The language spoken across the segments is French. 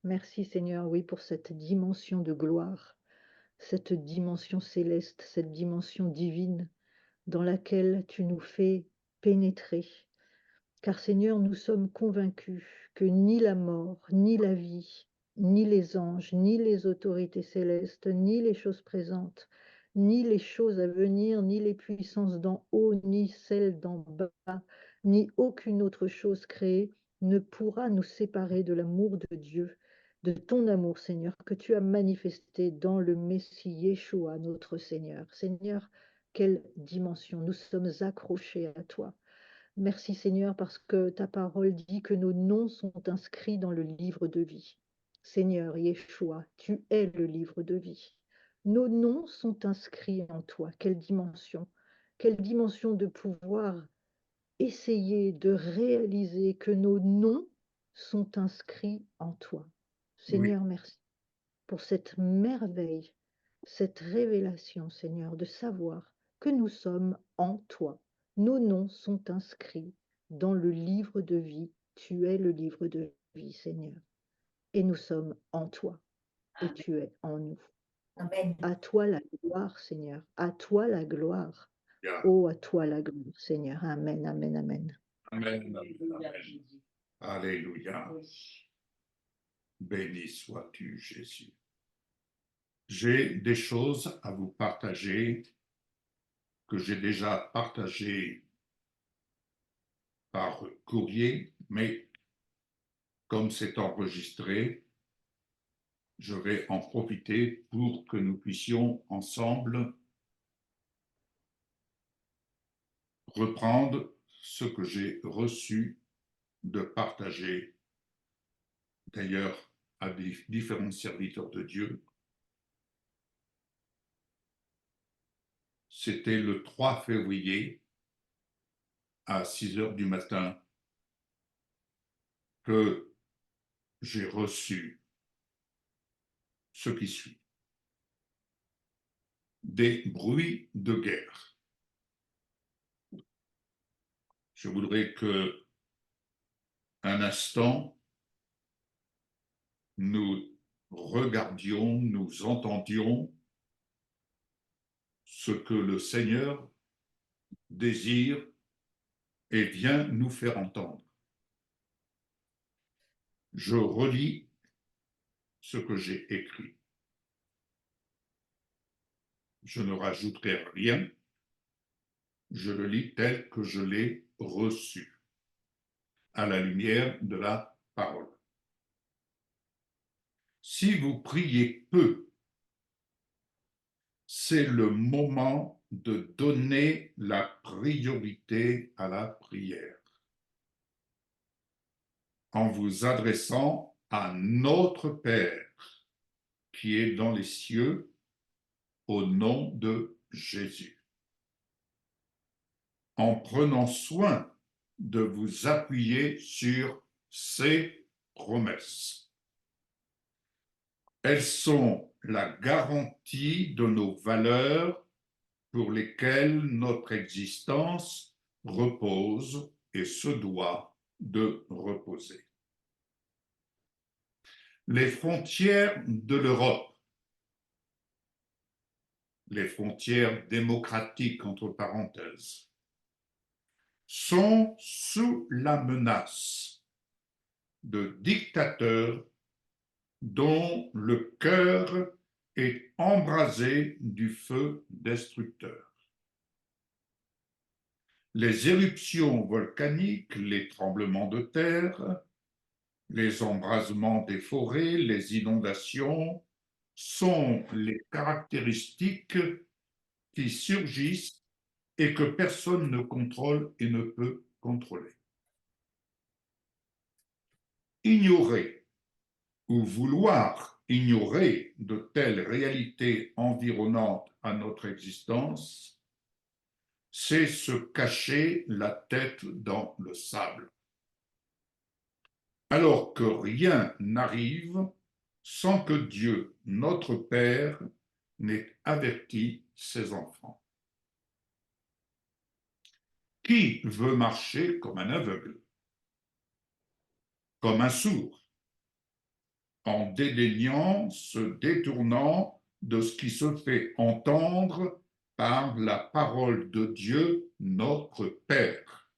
Merci Seigneur, oui, pour cette dimension de gloire, cette dimension céleste, cette dimension divine dans laquelle tu nous fais pénétrer. Car Seigneur, nous sommes convaincus que ni la mort, ni la vie, ni les anges, ni les autorités célestes, ni les choses présentes, ni les choses à venir, ni les puissances d'en haut, ni celles d'en bas, ni aucune autre chose créée ne pourra nous séparer de l'amour de Dieu, de ton amour, Seigneur, que tu as manifesté dans le Messie Yeshua, notre Seigneur. Seigneur, quelle dimension! Nous sommes accrochés à toi. Merci Seigneur parce que ta parole dit que nos noms sont inscrits dans le livre de vie. Seigneur Yeshua, tu es le livre de vie. Nos noms sont inscrits en toi. Quelle dimension de pouvoir essayer de réaliser que nos noms sont inscrits en toi. Oui, Seigneur, merci pour cette merveille, cette révélation, Seigneur, de savoir que nous sommes en toi. Nos noms sont inscrits dans le livre de vie. Tu es le livre de vie, Seigneur. Et nous sommes en toi. Et Amen. tu es en nous. Amen. À toi la gloire, Seigneur. À toi la gloire. yeah. Oh, à toi la gloire, Seigneur. Amen, amen, amen. Amen. Alléluia, Amen. Jésus. Alléluia. Oui. Béni sois-tu, Jésus. J'ai des choses à vous partager que j'ai déjà partagées par courrier, mais comme c'est enregistré, je vais en profiter pour que nous puissions ensemble reprendre ce que j'ai reçu de partager, d'ailleurs à des différents serviteurs de Dieu. C'était le 3 février à 6 heures du matin que j'ai reçu ce qui suit. Des bruits de guerre. Je voudrais que un instant nous regardions, nous entendions ce que le Seigneur désire et vient nous faire entendre. Je relis ce que j'ai écrit. Je ne rajouterai rien, je le lis tel que je l'ai reçu, à la lumière de la parole. Si vous priez peu, c'est le moment de donner la priorité à la prière en vous adressant à notre Père qui est dans les cieux au nom de Jésus, en prenant soin de vous appuyer sur ses promesses. Elles sont la garantie de nos valeurs pour lesquelles notre existence repose et se doit de reposer. Les frontières de l'Europe, les frontières démocratiques entre parenthèses, sont sous la menace de dictateurs dont le cœur est embrasé du feu destructeur. Les éruptions volcaniques, les tremblements de terre, les embrasements des forêts, les inondations sont les caractéristiques qui surgissent et que personne ne contrôle et ne peut contrôler. Ignorer ou vouloir ignorer de telles réalités environnantes à notre existence, c'est se cacher la tête dans le sable. Alors que rien n'arrive sans que Dieu, notre Père, n'ait averti ses enfants. Qui veut marcher comme un aveugle, comme un sourd, en dédaignant, se détournant de ce qui se fait entendre par la parole de Dieu, notre Père.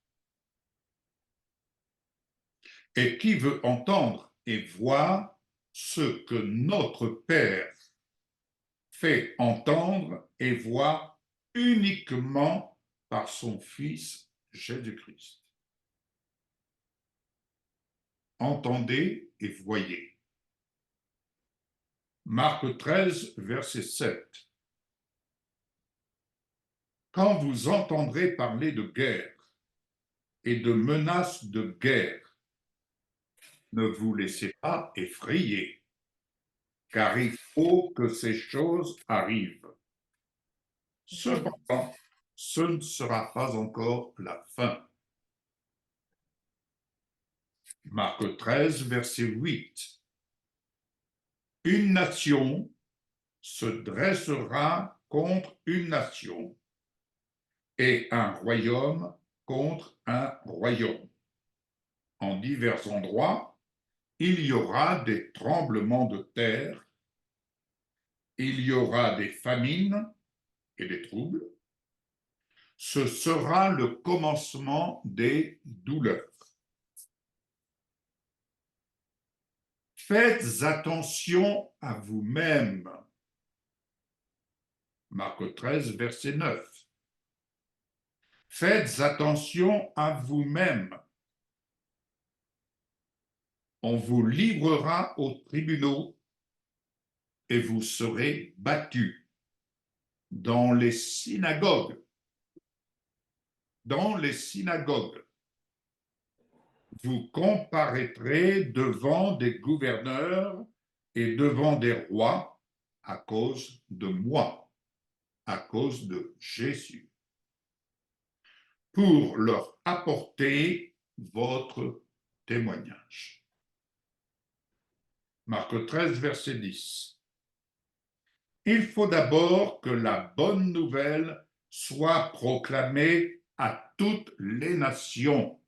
Et qui veut entendre et voir ce que notre Père fait entendre et voir uniquement par son Fils Jésus-Christ. Entendez et voyez. Marc 13, verset 7. Quand vous entendrez parler de guerre et de menaces de guerre, ne vous laissez pas effrayer, car il faut que ces choses arrivent. Cependant, ce ne sera pas encore la fin. Marc 13, verset 8. Une nation se dressera contre une nation et un royaume contre un royaume. En divers endroits, il y aura des tremblements de terre, il y aura des famines et des troubles. Ce sera le commencement des douleurs. Faites attention à vous-même. Marc 13, verset 9. Faites attention à vous-même. On vous livrera aux tribunaux et vous serez battus dans les synagogues. Dans les synagogues, vous comparaîtrez devant des gouverneurs et devant des rois à cause de moi, à cause de Jésus, pour leur apporter votre témoignage. Marc 13, verset 10. Il faut d'abord que la bonne nouvelle soit proclamée à toutes les nations.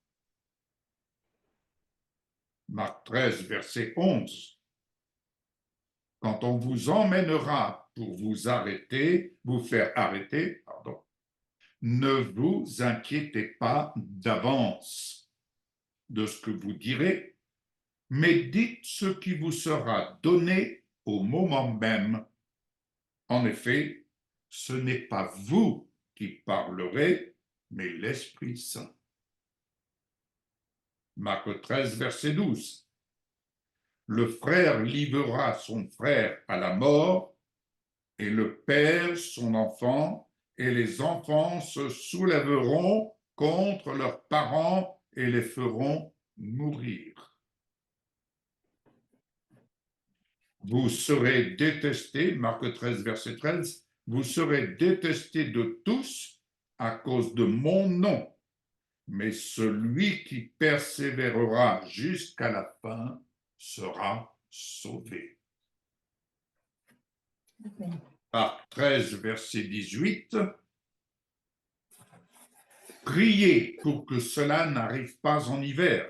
Marc 13, verset 11. Quand on vous emmènera pour vous arrêter, vous faire arrêter, ne vous inquiétez pas d'avance de ce que vous direz, mais dites ce qui vous sera donné au moment même. En effet, ce n'est pas vous qui parlerez, mais l'Esprit Saint. Marc 13, verset 12. Le frère livrera son frère à la mort, et le père son enfant, et les enfants se soulèveront contre leurs parents et les feront mourir. Vous serez détestés, Marc 13, verset 13, vous serez détestés de tous à cause de mon nom, mais celui qui persévérera jusqu'à la fin sera sauvé. Marc 13, verset 18. Priez pour que cela n'arrive pas en hiver,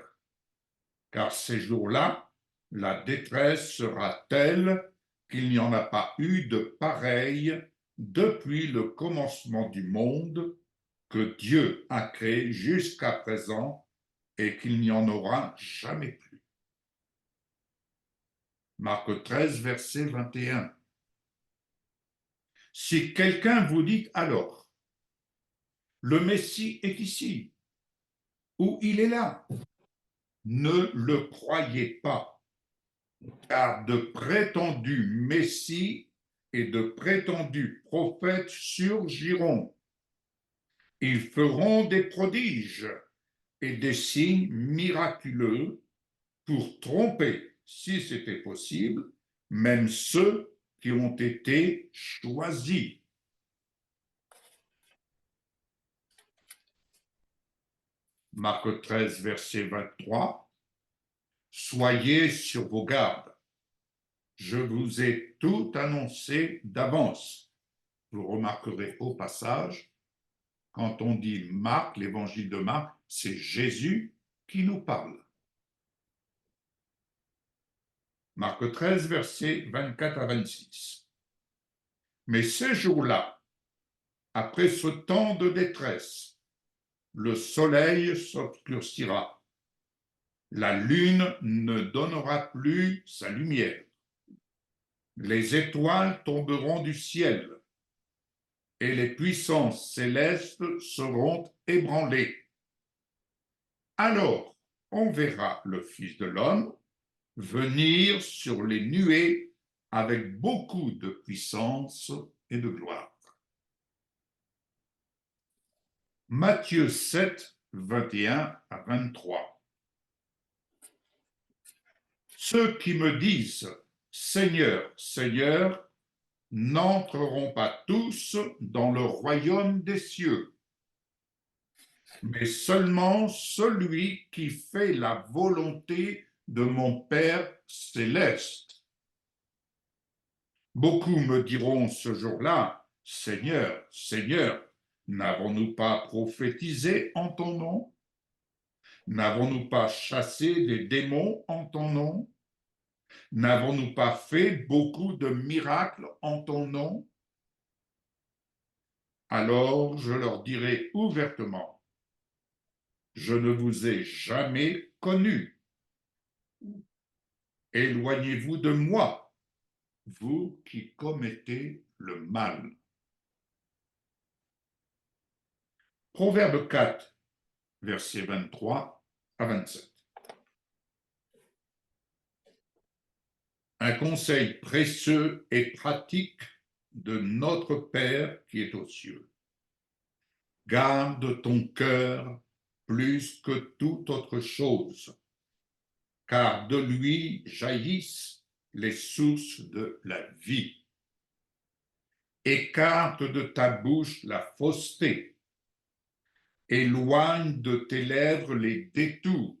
car ces jours-là, la détresse sera telle qu'il n'y en a pas eu de pareille depuis le commencement du monde que Dieu a créé jusqu'à présent et qu'il n'y en aura jamais plus. Marc 13, verset 21. Si quelqu'un vous dit alors, le Messie est ici, ou il est là, ne le croyez pas, car de prétendus Messies et de prétendus prophètes surgiront. Ils feront des prodiges et des signes miraculeux pour tromper, si c'était possible, même ceux qui ont été choisis. Marc 13, verset 23. Soyez sur vos gardes. Je vous ai tout annoncé d'avance. Vous remarquerez au passage, quand on dit Marc, l'évangile de Marc, c'est Jésus qui nous parle. Marc 13, versets 24 à 26. Mais ces jours-là, après ce temps de détresse, le soleil s'obscurcira, la lune ne donnera plus sa lumière, les étoiles tomberont du ciel, et les puissances célestes seront ébranlées. Alors on verra le Fils de l'homme venir sur les nuées avec beaucoup de puissance et de gloire. Matthieu 7, 21 à 23. Ceux qui me disent Seigneur, Seigneur, n'entreront pas tous dans le royaume des cieux, mais seulement celui qui fait la volonté de mon Père céleste. Beaucoup me diront ce jour-là, Seigneur, Seigneur, n'avons-nous pas prophétisé en ton nom? N'avons-nous pas chassé des démons en ton nom? N'avons-nous pas fait beaucoup de miracles en ton nom? Alors je leur dirai ouvertement, je ne vous ai jamais connus. Éloignez-vous de moi, vous qui commettez le mal. Proverbe 4, versets 23 à 27. Un conseil précieux et pratique de notre Père qui est aux cieux. Garde ton cœur plus que toute autre chose, car de lui jaillissent les sources de la vie. Écarte de ta bouche la fausseté, éloigne de tes lèvres les détours,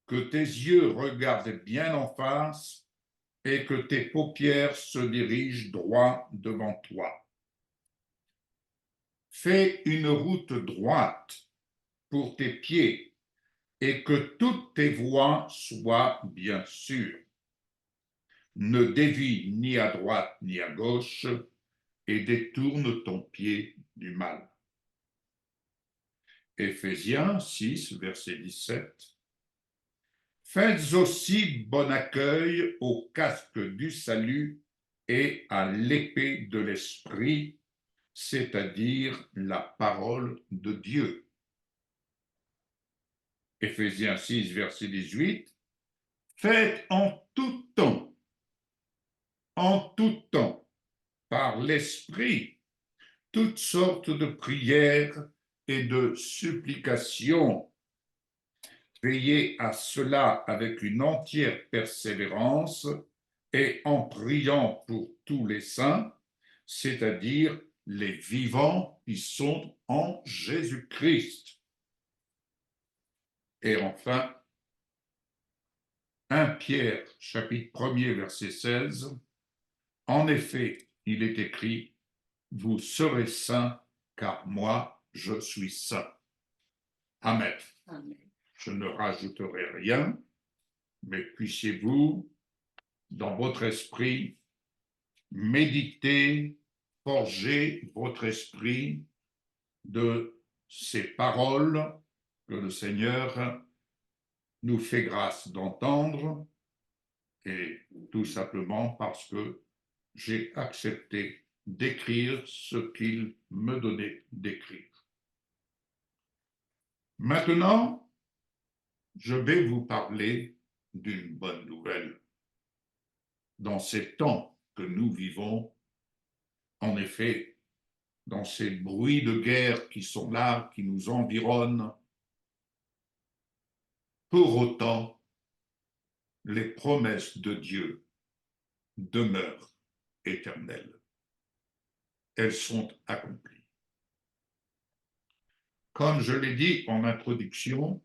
que tes yeux regardent bien en face et que tes paupières se dirigent droit devant toi. Fais une route droite pour tes pieds et que toutes tes voies soient bien sûres. Ne dévie ni à droite ni à gauche et détourne ton pied du mal. Éphésiens 6, verset 17. Faites aussi bon accueil au casque du salut et à l'épée de l'esprit, c'est-à-dire la parole de Dieu. Éphésiens 6, verset 18. Faites en tout temps, par l'esprit, toutes sortes de prières et de supplications. Veillez à cela avec une entière persévérance et en priant pour tous les saints, c'est-à-dire les vivants qui sont en Jésus-Christ. Et enfin, 1 Pierre, chapitre 1er, verset 16. En effet, il est écrit, vous serez saints, car moi, je suis saint. Amen. Amen. Je ne rajouterai rien, mais puissiez-vous, dans votre esprit, méditer, forger votre esprit de ces paroles que le Seigneur nous fait grâce d'entendre, et tout simplement parce que j'ai accepté d'écrire ce qu'il me donnait d'écrire. Maintenant, je vais vous parler d'une bonne nouvelle. Dans ces temps que nous vivons, en effet, dans ces bruits de guerre qui sont là, qui nous environnent, pour autant, les promesses de Dieu demeurent éternelles. Elles sont accomplies. Comme je l'ai dit en introduction,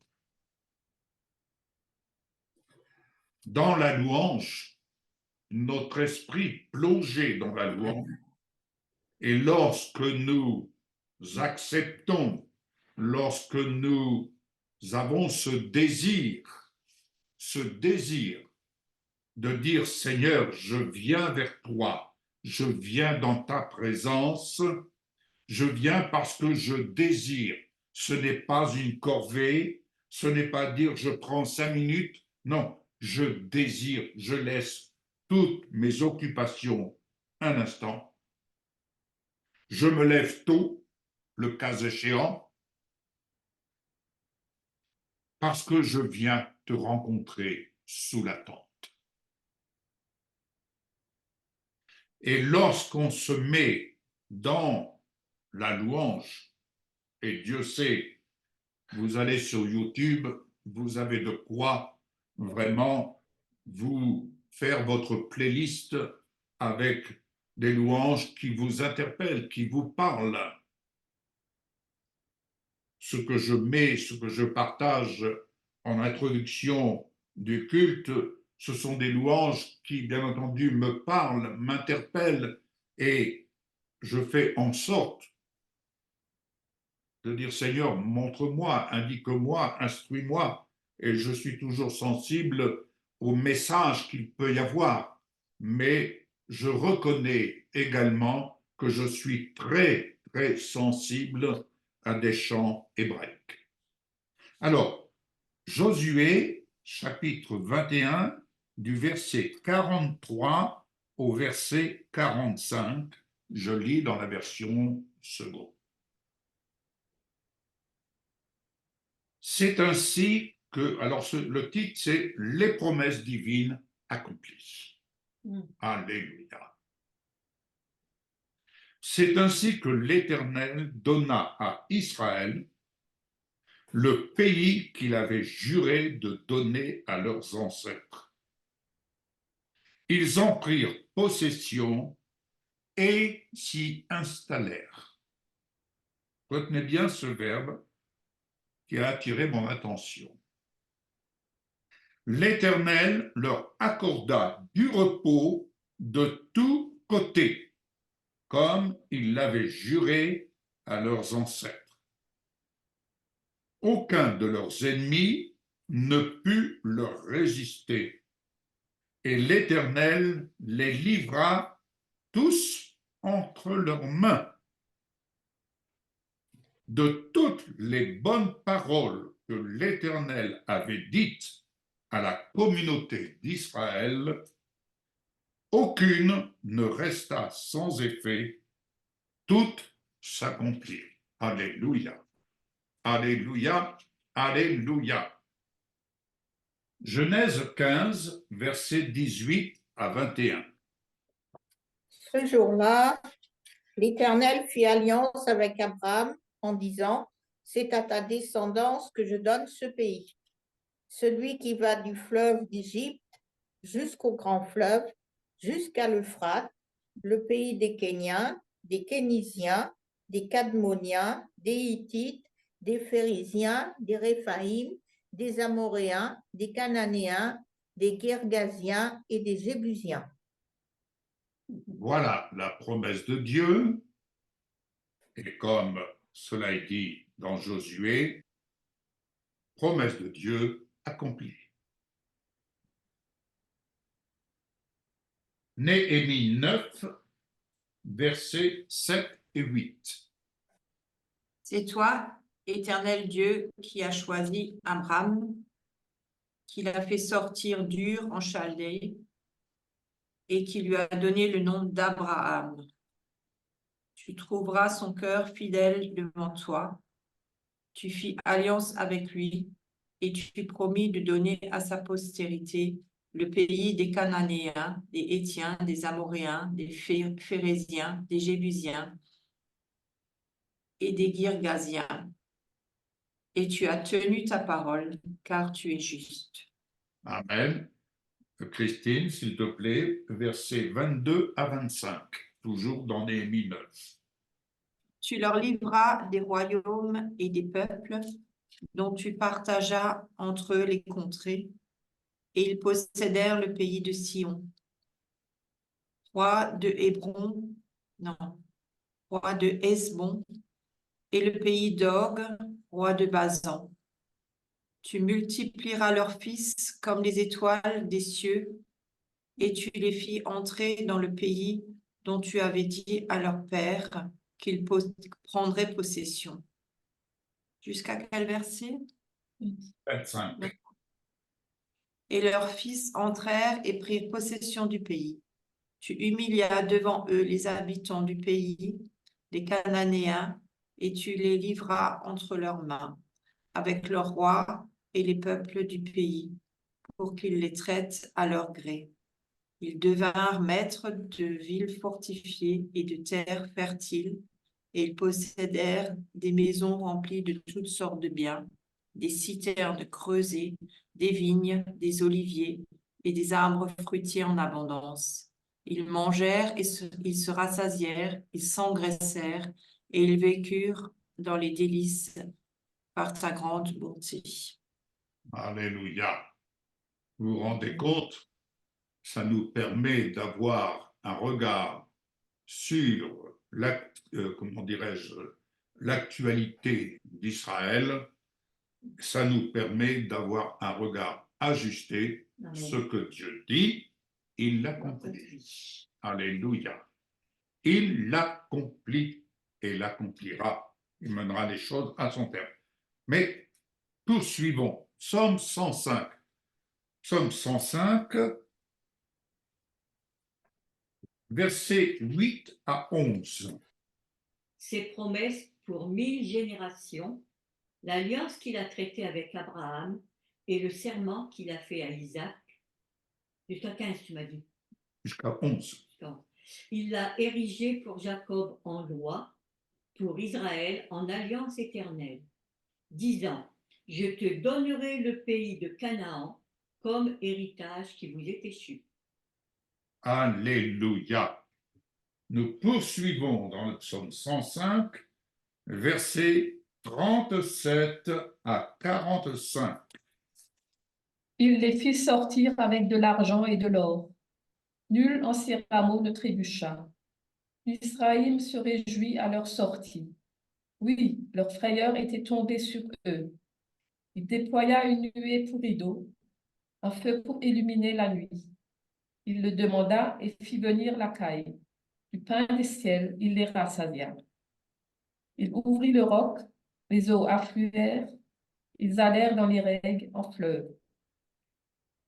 dans la louange, notre esprit plongé dans la louange, et lorsque nous acceptons, lorsque nous avons ce désir de dire, Seigneur, je viens vers toi, je viens dans ta présence, je viens parce que je désire. Ce n'est pas une corvée, ce n'est pas dire je prends 5 minutes, non, je désire, je laisse toutes mes occupations un instant. Je me lève tôt, le cas échéant, parce que je viens te rencontrer sous la tente. Et lorsqu'on se met dans la louange, et Dieu sait, vous allez sur YouTube, vous avez de quoi vraiment vous faire votre playlist avec des louanges qui vous interpellent, qui vous parlent. Ce que je mets, ce que je partage en introduction du culte, ce sont des louanges qui, bien entendu, me parlent, m'interpellent, et je fais en sorte de dire, Seigneur, montre-moi, indique-moi, instruis-moi, et je suis toujours sensible au message qu'il peut y avoir, mais je reconnais également que je suis très, très sensible à des chants hébraïques. Alors, Josué, chapitre 21, du verset 43 au verset 45, je lis dans la version seconde. C'est ainsi que, alors le titre c'est Les promesses divines accomplies. Alléluia. C'est ainsi que l'Éternel donna à Israël le pays qu'il avait juré de donner à leurs ancêtres. Ils en prirent possession et s'y installèrent. Retenez bien ce verbe qui a attiré mon attention. L'Éternel leur accorda du repos de tous côtés, comme il l'avait juré à leurs ancêtres. Aucun de leurs ennemis ne put leur résister, et l'Éternel les livra tous entre leurs mains. De toutes les bonnes paroles que l'Éternel avait dites à la communauté d'Israël, aucune ne resta sans effet, toutes s'accomplirent. Alléluia, alléluia, alléluia. Genèse 15, versets 18 à 21. Ce jour-là, l'Éternel fit alliance avec Abraham en disant, c'est à ta descendance que je donne ce pays. Celui qui va du fleuve d'Égypte jusqu'au grand fleuve, jusqu'à l'Euphrate, le pays des Kéniens, des Kénisiens, des Cadmoniens, des Hittites, des Phérésiens, des Réphaïm, des Amoréens, des Cananéens, des Guergasiens et des Jébusiens. Voilà la promesse de Dieu, et comme cela est dit dans Josué, promesse de Dieu accomplie. Néhémie 9, versets 7 et 8. C'est toi, Éternel Dieu, qui as choisi Abraham, qui l'a fait sortir d'Ur en Chaldée, et qui lui a donné le nom d'Abraham. Tu trouveras son cœur fidèle devant toi. Tu fis alliance avec lui, et tu promis de donner à sa postérité le pays des Cananéens, des Hétiens, des Amoréens, des Phérésiens, des Jébusiens et des Girgasiens. Et tu as tenu ta parole, car tu es juste. Amen. Christine, s'il te plaît, versets 22 à 25, toujours dans Néhémie 9. Tu leur livras des royaumes et des peuples dont tu partageas entre eux les contrées, et ils possédèrent le pays de Sion, roi de Hébron, non, roi de Hesbon, et le pays d'Og, roi de Basan. Tu multiplieras leurs fils comme les étoiles des cieux, et tu les fis entrer dans le pays dont tu avais dit à leur père qu'ils prendraient possession. Jusqu'à quel verset? 25. Et leurs fils entrèrent et prirent possession du pays. Tu humilias devant eux les habitants du pays, les Cananéens, et tu les livras entre leurs mains, avec leurs rois et les peuples du pays, pour qu'ils les traitent à leur gré. Ils devinrent maîtres de villes fortifiées et de terres fertiles, et ils possédèrent des maisons remplies de toutes sortes de biens, des citernes creusées, des vignes, des oliviers et des arbres fruitiers en abondance. Ils mangèrent et ils se rassasièrent, ils s'engraissèrent et ils vécurent dans les délices par ta grande bonté. Alléluia. Vous vous rendez compte? Ça nous permet d'avoir un regard sur comment dirais-je, l'actualité d'Israël. Ça nous permet d'avoir un regard ajusté. Amen. Ce que Dieu dit, il l'accomplit. Alléluia. Il l'accomplit et l'accomplira. Il mènera les choses à son terme. Mais poursuivons. Psaume 105. Psaume 105, versets 8 à 11. Ses promesses pour 1000 générations, l'alliance qu'il a traitée avec Abraham et le serment qu'il a fait à Isaac. Jusqu'à 15, tu m'as dit. Jusqu'à 11. Il l'a érigé pour Jacob en loi, pour Israël en alliance éternelle, disant, je te donnerai le pays de Canaan comme héritage qui vous est échu. Alléluia. Nous poursuivons dans le psaume 105, versets 37 à 45. Il les fit sortir avec de l'argent et de l'or. Nul en ses rameaux ne trébucha. Israël se réjouit à leur sortie. Oui, leur frayeur était tombée sur eux. Il déploya une nuée pour rideau, un feu pour illuminer la nuit. Il le demanda et fit venir la caille. Du pain des ciels, il les rassasia. Il ouvrit le roc, les eaux affluèrent, ils allèrent dans les règles en fleuve.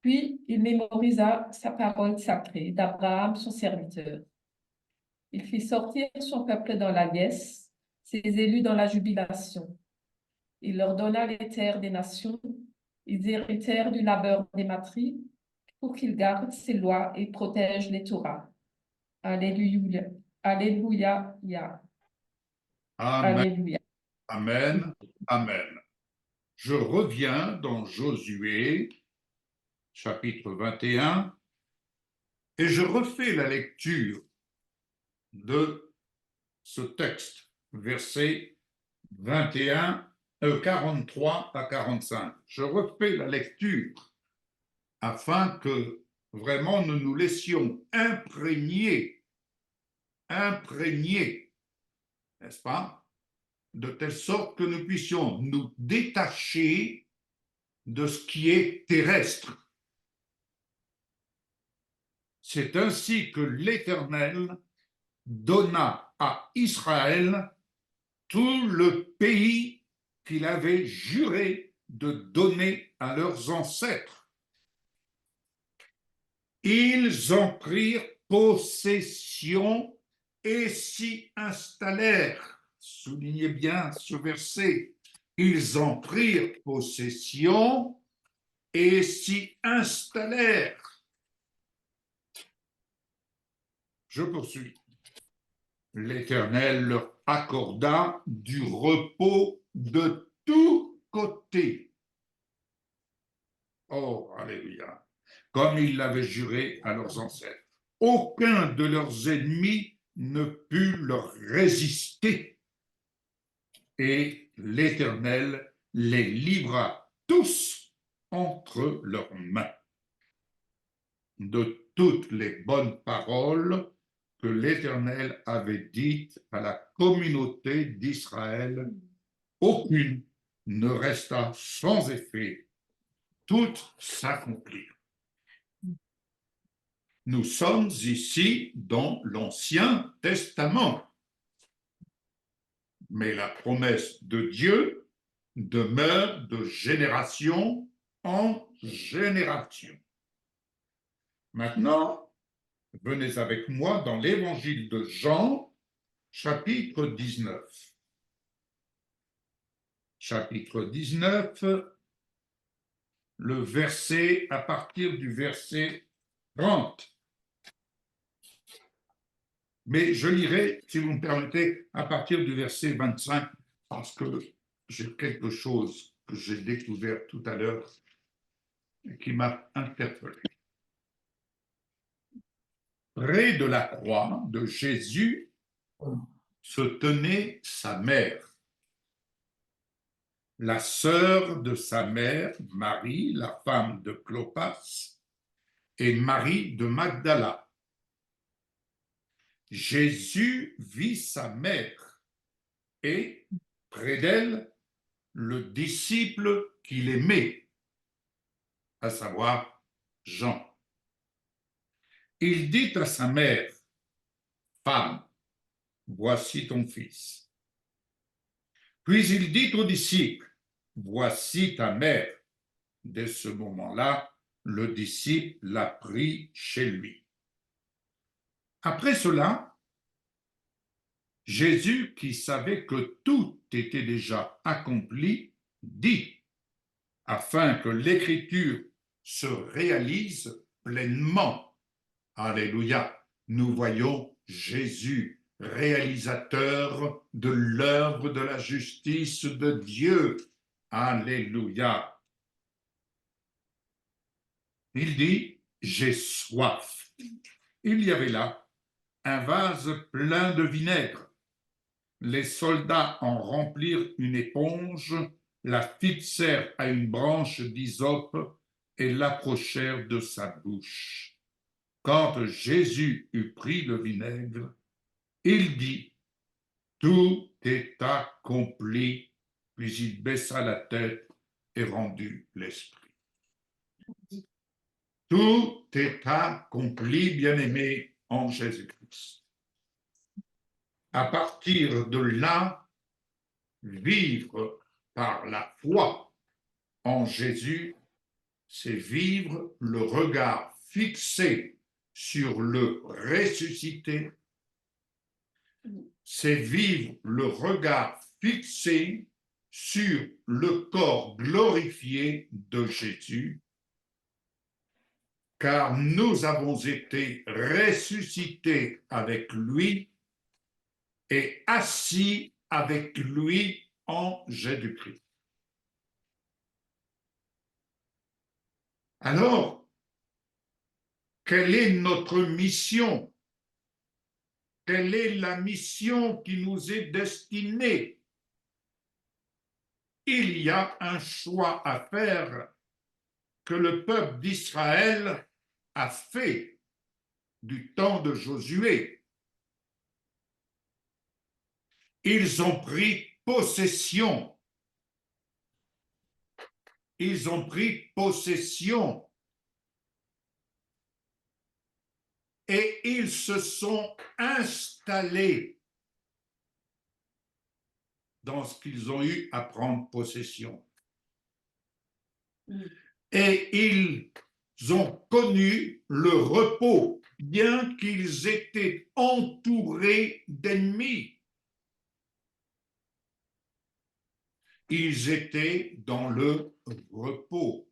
Puis il mémorisa sa parole sacrée d'Abraham, son serviteur. Il fit sortir son peuple dans la liesse, ses élus dans la jubilation. Il leur donna les terres des nations, ils héritèrent du labeur des matries, pour qu'ils gardent ses lois et protègent les Torahs. Alléluia. Alléluia. Amen. Alléluia. Amen. Amen. Je reviens dans Josué, chapitre 21, et je refais la lecture de ce texte, versets 43 à 45. Je refais la lecture afin que vraiment nous nous laissions imprégner, n'est-ce pas, de telle sorte que nous puissions nous détacher de ce qui est terrestre. C'est ainsi que l'Éternel donna à Israël tout le pays qu'il avait juré de donner à leurs ancêtres. Ils en prirent possession et s'y installèrent. Soulignez bien ce verset. Ils en prirent possession et s'y installèrent. Je poursuis. L'Éternel leur accorda du repos de tous côtés. Oh, alléluia. Comme il l'avait juré à leurs ancêtres. Aucun de leurs ennemis ne put leur résister. Et l'Éternel les livra tous entre leurs mains. De toutes les bonnes paroles que l'Éternel avait dites à la communauté d'Israël, aucune ne resta sans effet, toutes s'accomplirent. Nous sommes ici dans l'Ancien Testament. Mais la promesse de Dieu demeure de génération en génération. Maintenant, venez avec moi dans l'évangile de Jean, chapitre 19. Chapitre 19, à partir du verset 30. Mais je lirai, si vous me permettez, à partir du verset 25, parce que j'ai quelque chose que j'ai découvert tout à l'heure et qui m'a interpellé. Près de la croix de Jésus se tenait sa mère, la sœur de sa mère, Marie, la femme de Clopas, et Marie de Magdala. Jésus vit sa mère et, près d'elle, le disciple qu'il aimait, à savoir Jean. Il dit à sa mère, « Femme, voici ton fils. » Puis il dit au disciple, « Voici ta mère. » Dès ce moment-là, le disciple l'a pris chez lui. Après cela, Jésus, qui savait que tout était déjà accompli, dit, afin que l'Écriture se réalise pleinement. Alléluia. Nous voyons Jésus, réalisateur de l'œuvre de la justice de Dieu. Alléluia. Il dit, j'ai soif. Il y avait là un vase plein de vinaigre. Les soldats en remplirent une éponge, la fixèrent à une branche d'hysope et l'approchèrent de sa bouche. Quand Jésus eut pris le vinaigre, il dit, « Tout est accompli. » Puis il baissa la tête et rendit l'esprit. Tout est accompli, bien-aimés, en Jésus-Christ. À partir de là, vivre par la foi en Jésus, c'est vivre le regard fixé sur le ressuscité, c'est vivre le regard fixé sur le corps glorifié de Jésus, car nous avons été ressuscités avec lui et assis avec lui en Jésus-Christ. Alors, quelle est notre mission? Quelle est la mission qui nous est destinée? Il y a un choix à faire que le peuple d'Israël a fait du temps de Josué. Ils ont pris possession. Ils ont pris possession. Et ils se sont installés dans ce qu'ils ont eu à prendre possession. Et ils ont connu le repos, bien qu'ils étaient entourés d'ennemis. Ils étaient dans le repos,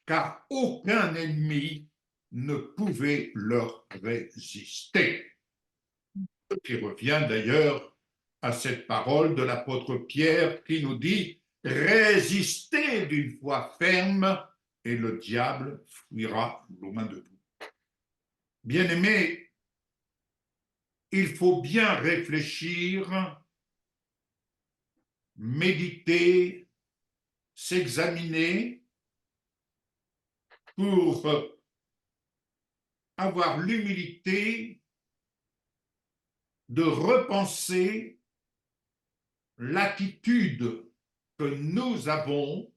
car aucun ennemi ne pouvait leur résister. Ce qui revient d'ailleurs à cette parole de l'apôtre Pierre qui nous dit « Résistez d'une foi ferme et le diable fuira loin de vous. » Bien-aimés, il faut bien réfléchir, méditer, s'examiner pour avoir l'humilité de repenser l'attitude que nous avons,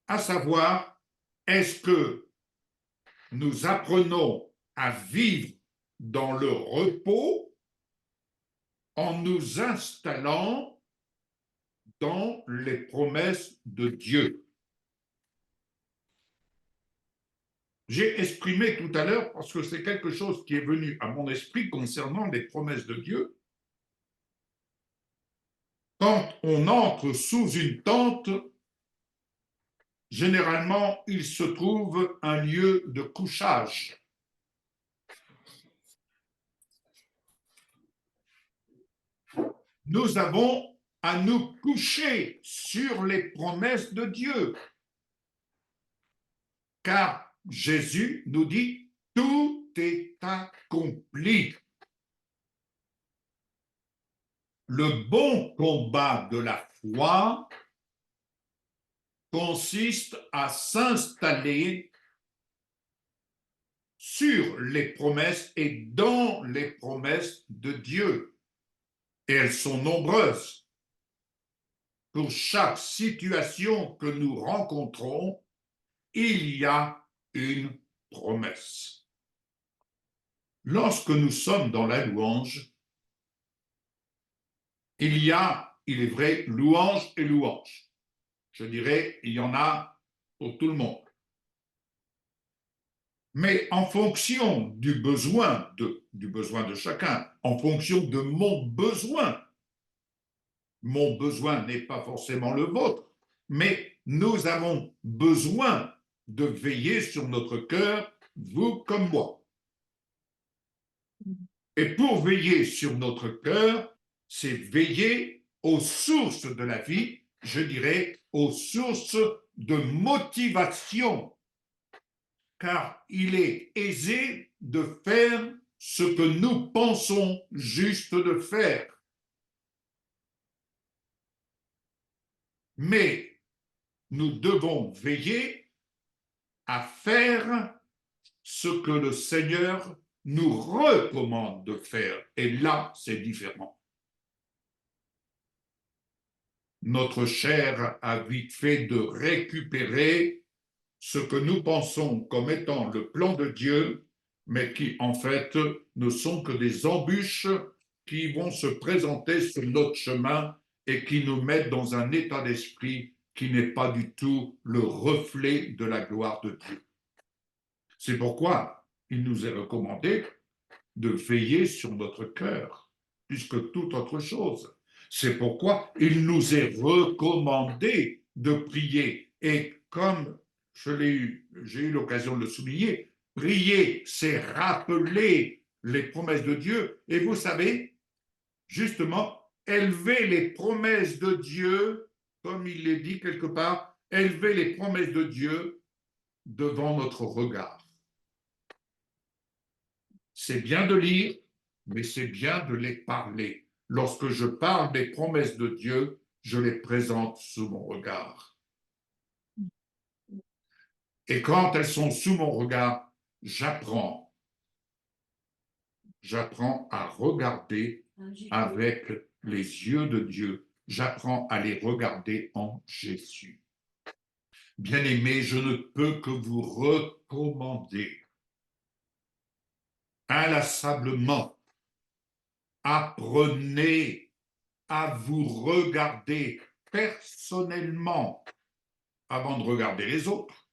à savoir, est-ce que nous apprenons à vivre dans le repos en nous installant dans les promesses de Dieu. J'ai exprimé tout à l'heure, parce que c'est quelque chose qui est venu à mon esprit concernant les promesses de Dieu. Quand on entre sous une tente, généralement, il se trouve un lieu de couchage. Nous avons à nous coucher sur les promesses de Dieu. Car Jésus nous dit, tout est accompli. Le bon combat de la foi consiste à s'installer sur les promesses et dans les promesses de Dieu. Et elles sont nombreuses. Pour chaque situation que nous rencontrons, il y a une promesse. Lorsque nous sommes dans la louange, il y a, il est vrai, louange et louange. Je dirais, il y en a pour tout le monde. Mais en fonction du besoin de chacun, en fonction de mon besoin n'est pas forcément le vôtre, mais nous avons besoin de veiller sur notre cœur, vous comme moi. Et pour veiller sur notre cœur, c'est veiller aux sources de la vie, je dirais aux sources de motivation, car il est aisé de faire ce que nous pensons juste de faire. Mais nous devons veiller à faire ce que le Seigneur nous recommande de faire. Et là, c'est différent. Notre chair a vite fait de récupérer ce que nous pensons comme étant le plan de Dieu, mais qui en fait ne sont que des embûches qui vont se présenter sur notre chemin et qui nous mettent dans un état d'esprit qui n'est pas du tout le reflet de la gloire de Dieu. C'est pourquoi il nous est recommandé de veiller sur notre cœur, plus que toute autre chose. C'est pourquoi il nous est recommandé de prier. Et comme j'ai eu l'occasion de le souligner, prier, c'est rappeler les promesses de Dieu. Et vous savez, justement, élever les promesses de Dieu, comme il est dit quelque part, élever les promesses de Dieu devant notre regard. C'est bien de lire, mais c'est bien de les parler. Lorsque je parle des promesses de Dieu, je les présente sous mon regard. Et quand elles sont sous mon regard, j'apprends à regarder avec les yeux de Dieu. J'apprends à les regarder en Jésus. Bien-aimés, je ne peux que vous recommander inlassablement, apprenez à vous regarder personnellement avant de regarder les autres.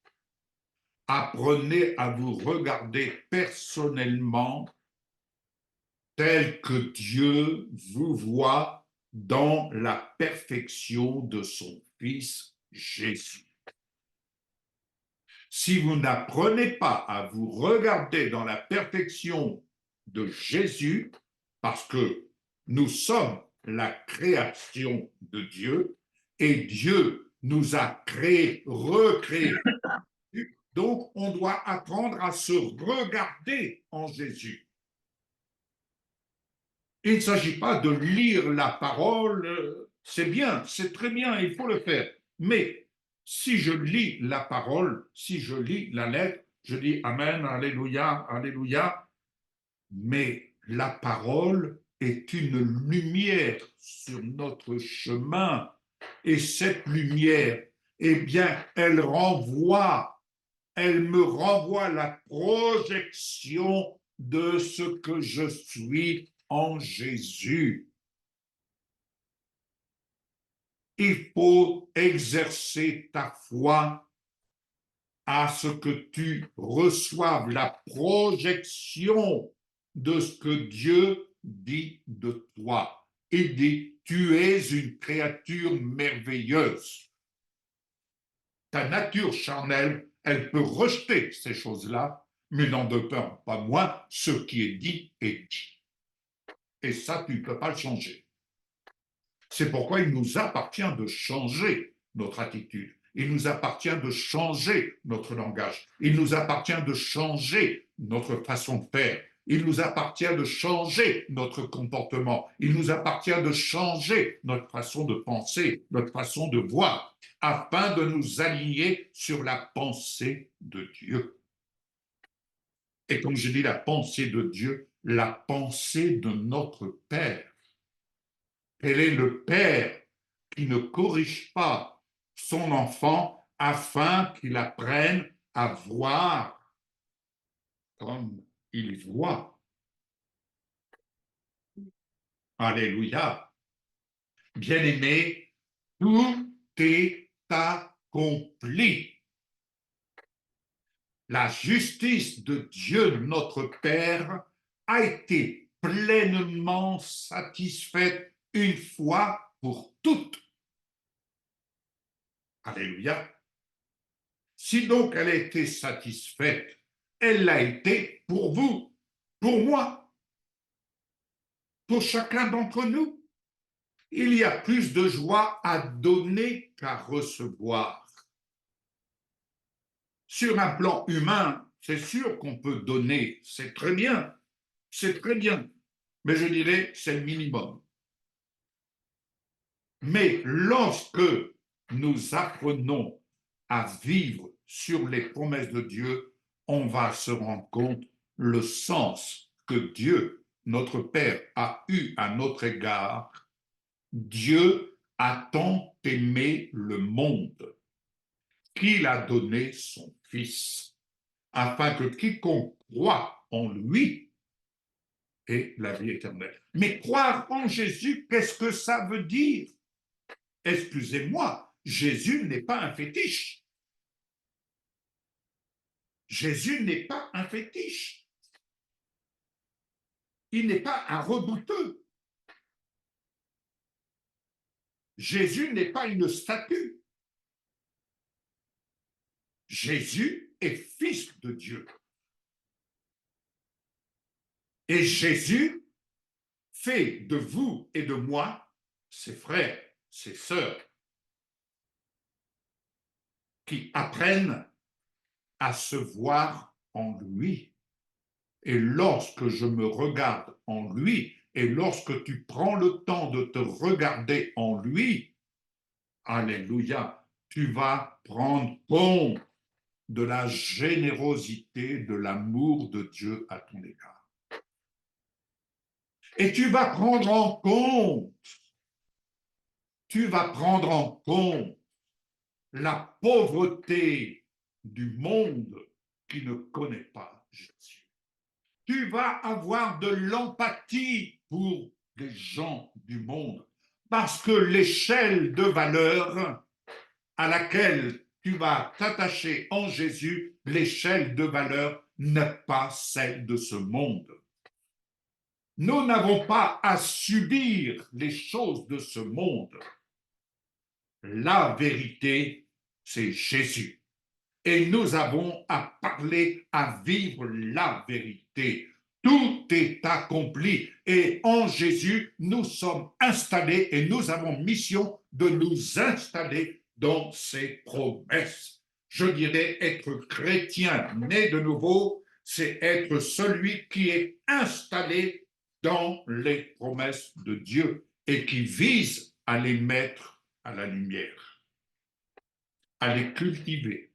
Apprenez à vous regarder personnellement tel que Dieu vous voit dans la perfection de son Fils Jésus. Si vous n'apprenez pas à vous regarder dans la perfection de Jésus, parce que nous sommes la création de Dieu et Dieu nous a créés, recréés. Donc, on doit apprendre à se regarder en Jésus. Il ne s'agit pas de lire la parole, c'est bien, c'est très bien, il faut le faire. Mais si je lis la parole, si je lis la lettre, je dis Amen, Alléluia, Alléluia. Mais la parole est une lumière sur notre chemin. Et cette lumière, eh bien, elle renvoie elle me renvoie la projection de ce que je suis en Jésus. Il faut exercer ta foi à ce que tu reçoives la projection de ce que Dieu dit de toi. Il dit, tu es une créature merveilleuse. Ta nature charnelle, elle peut rejeter ces choses-là, mais n'en demeure pas moins ce qui est dit est dit. Et ça, tu ne peux pas le changer. C'est pourquoi il nous appartient de changer notre attitude. Il nous appartient de changer notre langage. Il nous appartient de changer notre façon de faire. Il nous appartient de changer notre comportement. Il nous appartient de changer notre façon de penser, notre façon de voir, afin de nous aligner sur la pensée de Dieu. Et comme je dis la pensée de Dieu, la pensée de notre Père. Quel est le Père qui ne corrige pas son enfant afin qu'il apprenne à voir comme il voit? Alléluia. Bien-aimé, tout est accompli. La justice de Dieu, notre Père, a été pleinement satisfaite une fois pour toutes. Alléluia. Si donc elle a été satisfaite, elle l'a été pour vous, pour moi, pour chacun d'entre nous. Il y a plus de joie à donner qu'à recevoir. Sur un plan humain, c'est sûr qu'on peut donner, c'est très bien, mais je dirais c'est le minimum. Mais lorsque nous apprenons à vivre sur les promesses de Dieu, on va se rendre compte le sens que Dieu, notre Père, a eu à notre égard. Dieu a tant aimé le monde qu'il a donné son Fils, afin que quiconque croit en lui ait la vie éternelle. Mais croire en Jésus, qu'est-ce que ça veut dire? Excusez-moi, Jésus n'est pas un fétiche. Jésus n'est pas un fétiche. Il n'est pas un rebouteux. Jésus n'est pas une statue. Jésus est fils de Dieu. Et Jésus fait de vous et de moi ses frères, ses sœurs, qui apprennent à se voir en lui. Et lorsque je me regarde en lui, et lorsque tu prends le temps de te regarder en lui, alléluia, tu vas prendre compte de la générosité, de l'amour de Dieu à ton égard. Et tu vas prendre en compte la pauvreté du monde qui ne connaît pas Jésus. Tu vas avoir de l'empathie pour les gens du monde parce que l'échelle de valeur à laquelle tu vas t'attacher en Jésus, l'échelle de valeur n'est pas celle de ce monde. Nous n'avons pas à subir les choses de ce monde. La vérité, c'est Jésus. Et nous avons à parler, à vivre la vérité. Tout est accompli et en Jésus, nous sommes installés et nous avons mission de nous installer dans ses promesses. Je dirais être chrétien né de nouveau, c'est être celui qui est installé dans les promesses de Dieu et qui vise à les mettre à la lumière, à les cultiver,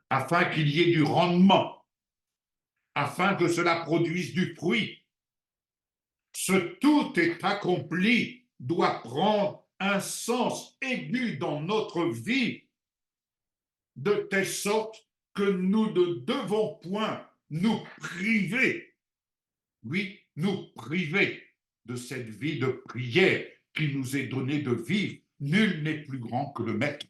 afin qu'il y ait du rendement, afin que cela produise du fruit. Ce tout est accompli doit prendre un sens aigu dans notre vie, de telle sorte que nous ne devons point nous priver, oui, nous priver de cette vie de prière qui nous est donnée de vivre. Nul n'est plus grand que le Maître.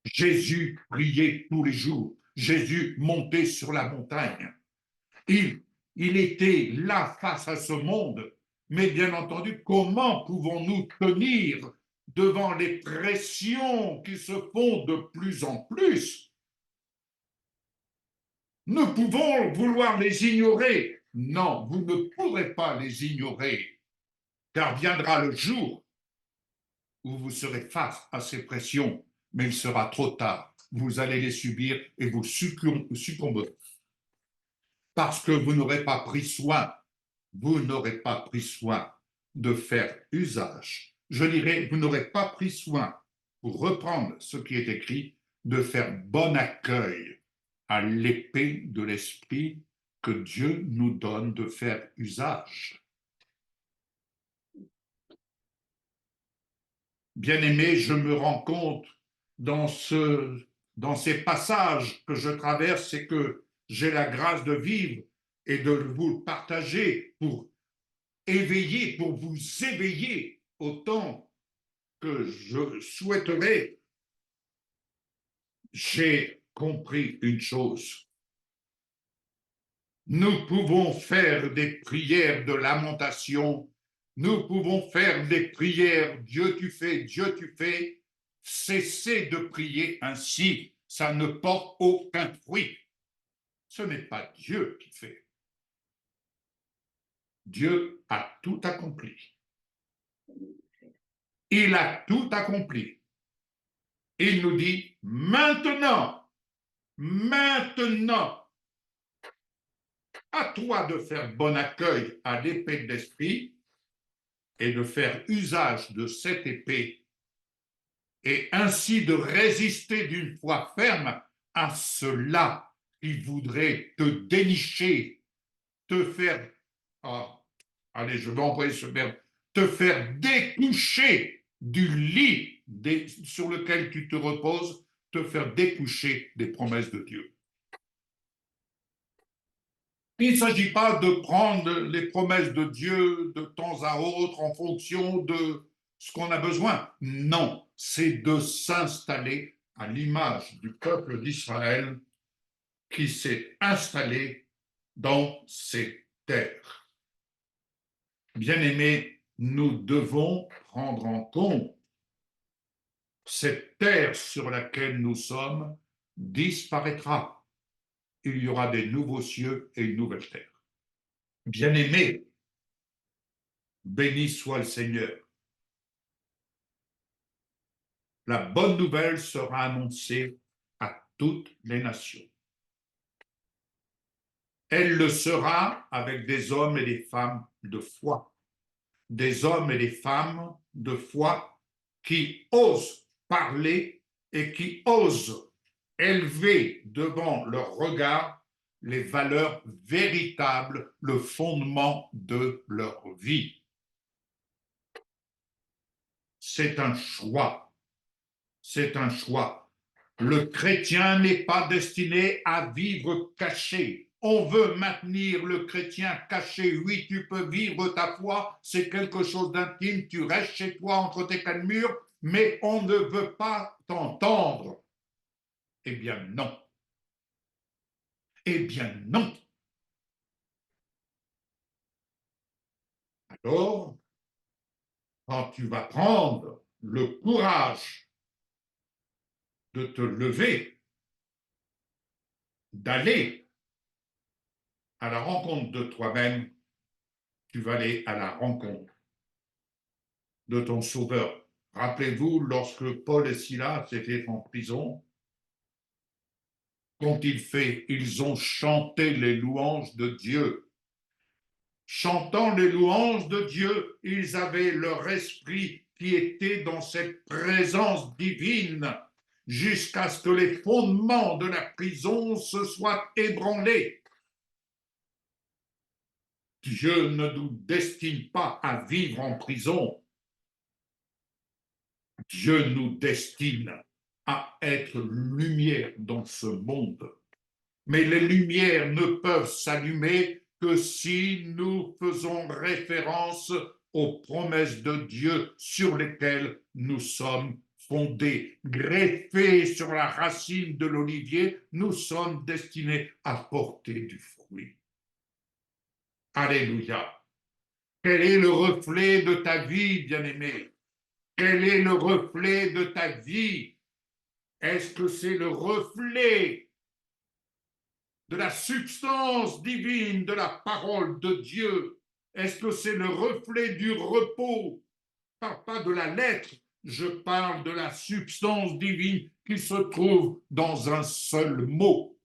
Jésus priait tous les jours. Jésus montait sur la montagne. Il était là face à ce monde. Mais bien entendu, comment pouvons-nous tenir devant les pressions qui se font de plus en plus? Nous pouvons vouloir les ignorer. Non, vous ne pourrez pas les ignorer, car viendra le jour où vous serez face à ces pressions, mais il sera trop tard. Vous allez les subir et vous succomberez. Parce que vous n'aurez pas pris soin, de faire usage. Je dirais, vous n'aurez pas pris soin, pour reprendre ce qui est écrit, de faire bon accueil à l'épée de l'esprit que Dieu nous donne de faire usage. Bien-aimés, je me rends compte dans ces passages que je traverse et que j'ai la grâce de vivre et de vous partager pour vous éveiller autant que je souhaiterais. J'ai compris une chose. Nous pouvons faire des prières de lamentation, nous pouvons faire des prières « Dieu tu fais ». Cessez de prier ainsi, ça ne porte aucun fruit. Ce n'est pas Dieu qui fait. Dieu a tout accompli. Il a tout accompli. Il nous dit maintenant, à toi de faire bon accueil à l'épée de l'esprit et de faire usage de cette épée et ainsi de résister d'une foi ferme à ceux-là qui voudraient te dénicher, te faire, allez, je vais employer ce verbe, te faire découcher du lit sur lequel tu te reposes, te faire découcher des promesses de Dieu. Il ne s'agit pas de prendre les promesses de Dieu de temps à autre en fonction de ce qu'on a besoin. Non, c'est de s'installer à l'image du peuple d'Israël qui s'est installé dans ces terres. Bien-aimés, nous devons prendre en compte cette terre sur laquelle nous sommes disparaîtra. Il y aura des nouveaux cieux et une nouvelle terre. Bien-aimés, béni soit le Seigneur. La bonne nouvelle sera annoncée à toutes les nations. Elle le sera avec des hommes et des femmes de foi. Des hommes et des femmes de foi qui osent parler et qui osent élever devant leur regard les valeurs véritables, le fondement de leur vie. C'est un choix. C'est un choix. Le chrétien n'est pas destiné à vivre caché. On veut maintenir le chrétien caché. Oui, tu peux vivre ta foi, c'est quelque chose d'intime, tu restes chez toi entre tes quatre murs, mais on ne veut pas t'entendre. Eh bien non. Eh bien non. Alors, quand tu vas prendre le courage de te lever, d'aller à la rencontre de toi-même, tu vas aller à la rencontre de ton Sauveur. Rappelez-vous, lorsque Paul et Silas étaient en prison, ils ont chanté les louanges de Dieu. Chantant les louanges de Dieu, ils avaient leur esprit qui était dans cette présence divine jusqu'à ce que les fondements de la prison se soient ébranlés. Dieu ne nous destine pas à vivre en prison. Dieu nous destine à être lumière dans ce monde. Mais les lumières ne peuvent s'allumer que si nous faisons référence aux promesses de Dieu sur lesquelles nous sommes fondés. Greffés sur la racine de l'olivier, nous sommes destinés à porter du fruit. Alléluia. Quel est le reflet de ta vie, bien-aimé? Quel est le reflet de ta vie? Est-ce que c'est le reflet de la substance divine de la parole de Dieu? Est-ce que c'est le reflet du repos? Pas de la lettre, je parle de la substance divine qui se trouve dans un seul mot.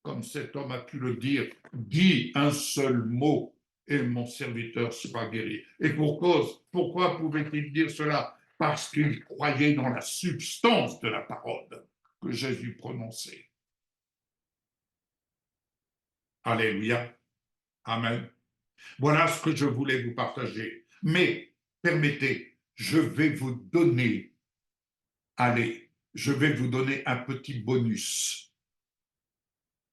Comme cet homme a pu le dire, dis un seul mot et mon serviteur sera guéri. Et pour cause, pourquoi pouvait-il dire cela? Parce qu'il croyait dans la substance de la parole que Jésus prononçait. Alléluia. Amen. Voilà ce que je voulais vous partager. Mais permettez, je vais vous donner, je vais vous donner un petit bonus.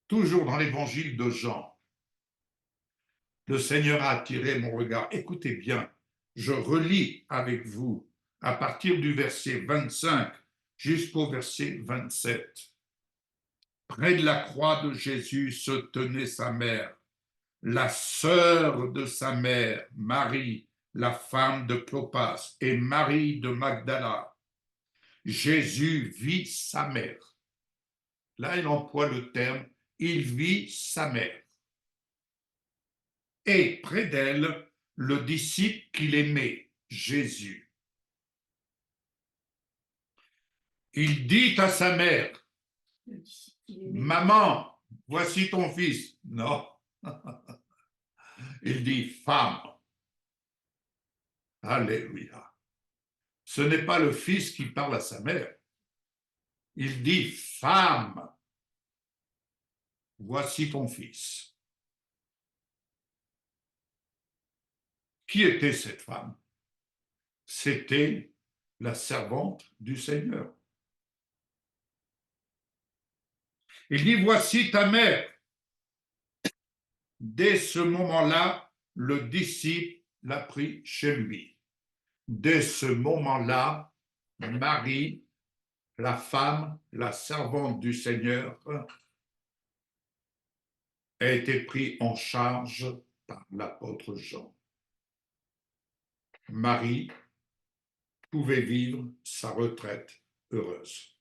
Toujours dans l'évangile de Jean, le Seigneur a attiré mon regard. Écoutez bien, je relis avec vous à partir du verset 25 jusqu'au verset 27. Près de la croix de Jésus se tenait sa mère, la sœur de sa mère, Marie, la femme de Clopas, et Marie de Magdala. Jésus vit sa mère. Là, il emploie le terme, il vit sa mère. Et près d'elle, le disciple qu'il aimait, Jésus. Il dit à sa mère, maman, voici ton fils. Non. Il dit, femme. Alléluia. Ce n'est pas le fils qui parle à sa mère. Il dit, femme, voici ton fils. Qui était cette femme? C'était la servante du Seigneur. Il dit, voici ta mère. Dès ce moment-là, le disciple l'a pris chez lui. Dès ce moment-là, Marie, la femme, la servante du Seigneur, a été prise en charge par l'apôtre Jean. Marie pouvait vivre sa retraite heureuse.